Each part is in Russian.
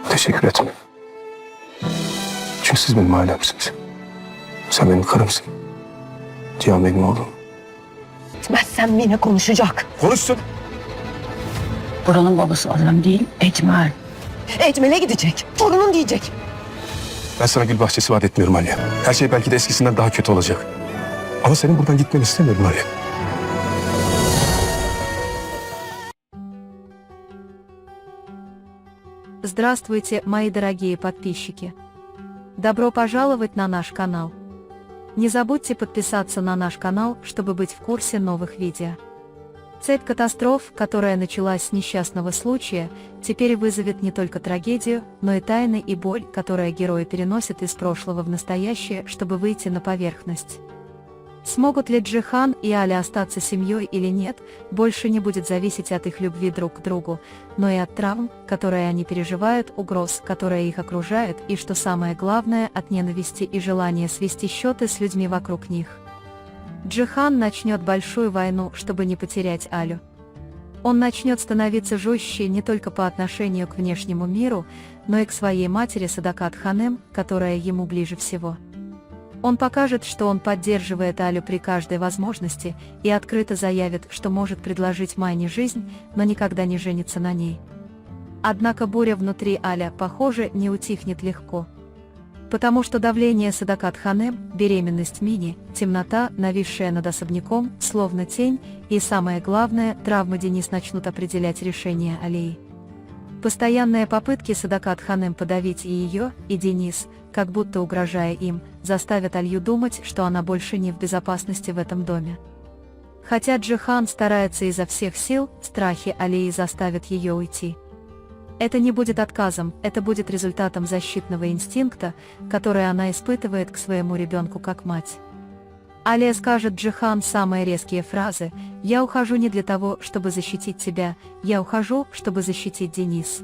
Teşekkür etmem. Çünkü siz benim ailemsiniz. Sen benim karımsın. Cihan benim oğlum. Etmezsen Mine konuşacak. Konuşsun. Buranın babası adam değil, Ecmel. Ecmel'e gidecek. Torunun diyecek. Ben sana gül bahçesi vaat etmiyorum Aliye. Her şey belki de eskisinden daha kötü olacak. Ama senin buradan gitmeni istemiyorum Aliye. Здравствуйте, мои дорогие подписчики! Добро пожаловать на наш канал! Не забудьте подписаться на наш канал, чтобы быть в курсе новых видео. Цепь катастроф, которая началась с несчастного случая, теперь вызовет не только трагедию, но и тайны и боль, которые герои переносят из прошлого в настоящее, чтобы выйти на поверхность. Смогут ли Джихан и Аля остаться семьей или нет, больше не будет зависеть от их любви друг к другу, но и от травм, которые они переживают, угроз, которые их окружают, и, что самое главное, от ненависти и желания свести счеты с людьми вокруг них. Джихан начнет большую войну, чтобы не потерять Алю. Он начнет становиться жестче не только по отношению к внешнему миру, но и к своей матери Садакат Ханем, которая ему ближе всего. Он покажет, что он поддерживает Алю при каждой возможности и открыто заявит, что может предложить Майне жизнь, но никогда не женится на ней. Однако буря внутри Аля, похоже, не утихнет легко. Потому что давление Садакат Ханем, беременность Мини, темнота, нависшая над особняком, словно тень, и самое главное, травмы Денис начнут определять решение Алии. Постоянные попытки Садакат Ханем подавить и ее, и Денис, как будто угрожая им, заставят Алью думать, что она больше не в безопасности в этом доме. Хотя Джихан старается изо всех сил, страхи Алии заставят ее уйти. Это не будет отказом, это будет результатом защитного инстинкта, который она испытывает к своему ребенку как мать. Алия скажет Джихан самые резкие фразы: «Я ухожу не для того, чтобы защитить тебя, я ухожу, чтобы защитить Денис».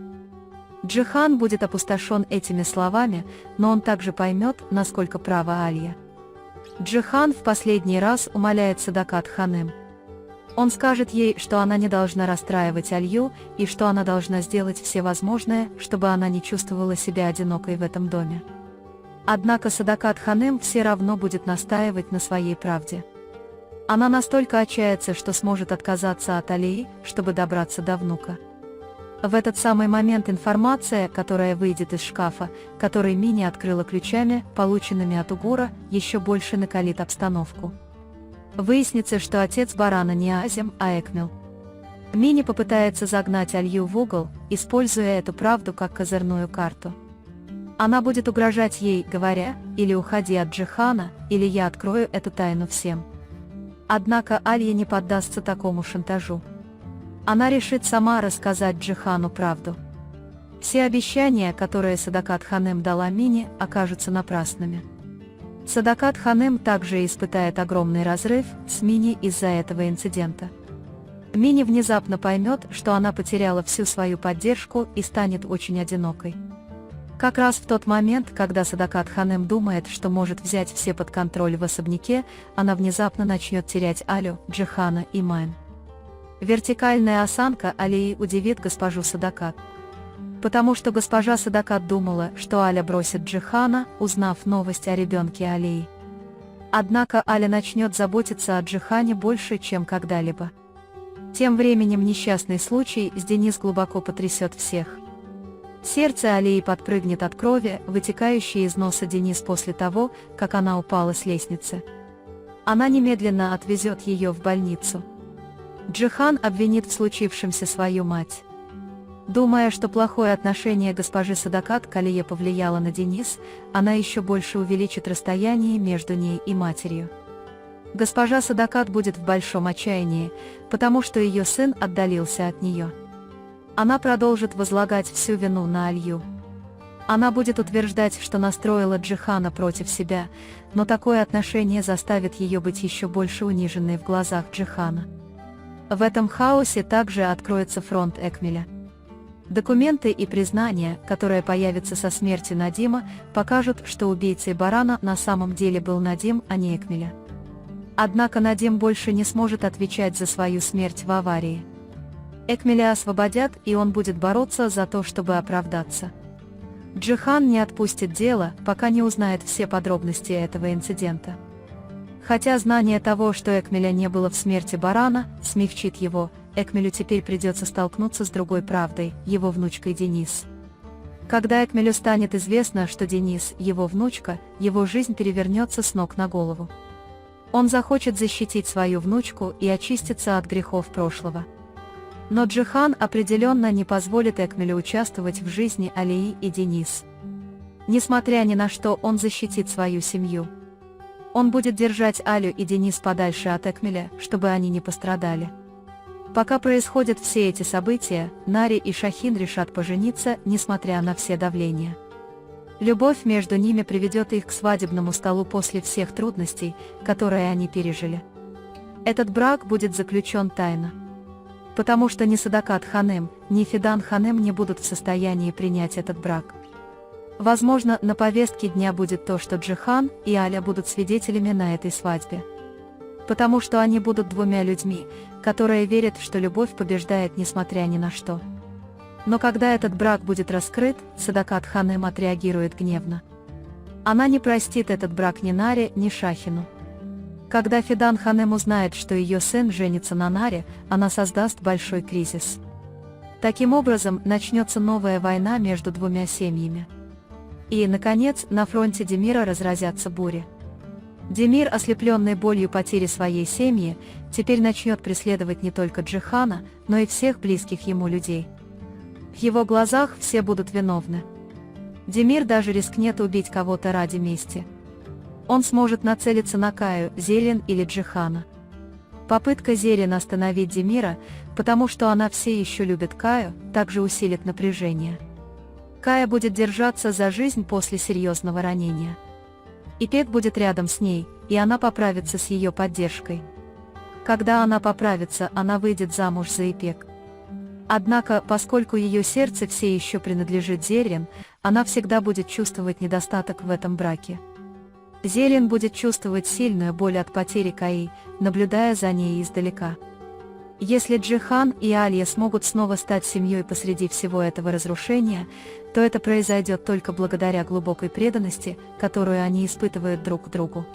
Джихан будет опустошен этими словами, но он также поймет, насколько права Алия. Джихан в последний раз умоляет Садакат Ханем. Он скажет ей, что она не должна расстраивать Алью, и что она должна сделать все возможное, чтобы она не чувствовала себя одинокой в этом доме. Однако Садакат Ханем все равно будет настаивать на своей правде. Она настолько отчается, что сможет отказаться от Алии, чтобы добраться до внука. В этот самый момент информация, которая выйдет из шкафа, который Мини открыла ключами, полученными от Угура, еще больше накалит обстановку. Выяснится, что отец барана не Азим, а Экмел. Мини попытается загнать Алью в угол, используя эту правду как козырную карту. Она будет угрожать ей, говоря: «Или уходи от Джихана, или я открою эту тайну всем». Однако Алья не поддастся такому шантажу. Она решит сама рассказать Джихану правду. Все обещания, которые Садакат Ханем дала Мини, окажутся напрасными. Садакат Ханем также испытает огромный разрыв с Мини из-за этого инцидента. Мини внезапно поймет, что она потеряла всю свою поддержку и станет очень одинокой. Как раз в тот момент, когда Садакат Ханем думает, что может взять все под контроль в особняке, она внезапно начнет терять Алю, Джихана и Майн. Вертикальная осанка Алии удивит госпожу Садакат. Потому что госпожа Садакат думала, что Аля бросит Джихана, узнав новость о ребенке Алии. Однако Аля начнет заботиться о Джихане больше, чем когда-либо. Тем временем несчастный случай с Денис глубоко потрясет всех. Сердце Алии подпрыгнет от крови, вытекающей из носа Денис после того, как она упала с лестницы. Она немедленно отвезет ее в больницу. Джихан обвинит в случившемся свою мать. Думая, что плохое отношение госпожи Садакат к Алие повлияло на Денис, она еще больше увеличит расстояние между ней и матерью. Госпожа Садакат будет в большом отчаянии, потому что ее сын отдалился от нее. Она продолжит возлагать всю вину на Алью. Она будет утверждать, что настроила Джихана против себя, но такое отношение заставит ее быть еще больше униженной в глазах Джихана. В этом хаосе также откроется фронт Экмеля. Документы и признания, которые появятся со смерти Надима, покажут, что убийцей барана на самом деле был Надим, а не Экмеля. Однако Надим больше не сможет отвечать за свою смерть в аварии. Экмеля освободят, и он будет бороться за то, чтобы оправдаться. Джихан не отпустит дело, пока не узнает все подробности этого инцидента. Хотя знание того, что Экмеля не было в смерти Барана, смягчит его, Экмелю теперь придется столкнуться с другой правдой, его внучкой Денис. Когда Экмелю станет известно, что Денис – его внучка, его жизнь перевернется с ног на голову. Он захочет защитить свою внучку и очиститься от грехов прошлого. Но Джихан определенно не позволит Экмелю участвовать в жизни Алии и Денис. Несмотря ни на что, он защитит свою семью. Он будет держать Алю и Денис подальше от Экмеля, чтобы они не пострадали. Пока происходят все эти события, Нари и Шахин решат пожениться, несмотря на все давления. Любовь между ними приведет их к свадебному столу после всех трудностей, которые они пережили. Этот брак будет заключен тайно. Потому что ни Садакат Ханем, ни Фидан Ханем не будут в состоянии принять этот брак. Возможно, на повестке дня будет то, что Джихан и Аля будут свидетелями на этой свадьбе. Потому что они будут двумя людьми, которые верят, что любовь побеждает несмотря ни на что. Но когда этот брак будет раскрыт, Садакат Ханем отреагирует гневно. Она не простит этот брак ни Наре, ни Шахину. Когда Фидан Ханем узнает, что ее сын женится на Наре, она создаст большой кризис. Таким образом, начнется новая война между двумя семьями. И, наконец, на фронте Демира разразятся бури. Демир, ослепленный болью потери своей семьи, теперь начнет преследовать не только Джихана, но и всех близких ему людей. В его глазах все будут виновны. Демир даже рискнет убить кого-то ради мести. Он сможет нацелиться на Каю, Зелен или Джихана. Попытка Зелен остановить Демира, потому что она все еще любит Каю, также усилит напряжение. Кая будет держаться за жизнь после серьезного ранения. Ипек будет рядом с ней, и она поправится с ее поддержкой. Когда она поправится, она выйдет замуж за Ипек. Однако, поскольку ее сердце все еще принадлежит Зелен, она всегда будет чувствовать недостаток в этом браке. Зелен будет чувствовать сильную боль от потери Каи, наблюдая за ней издалека. Если Джихан и Алия смогут снова стать семьей посреди всего этого разрушения, то это произойдет только благодаря глубокой преданности, которую они испытывают друг к другу.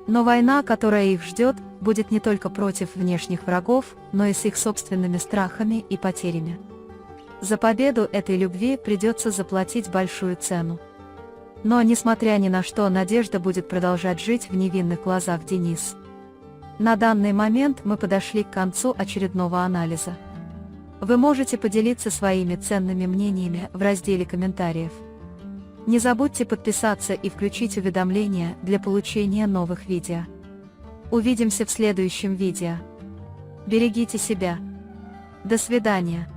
Но война, которая их ждет, будет не только против внешних врагов, но и с их собственными страхами и потерями. За победу этой любви придется заплатить большую цену. Но, несмотря ни на что, надежда будет продолжать жить в невинных глазах Денис. На данный момент мы подошли к концу очередного анализа. Вы можете поделиться своими ценными мнениями в разделе комментариев. Не забудьте подписаться и включить уведомления для получения новых видео. Увидимся в следующем видео. Берегите себя. До свидания.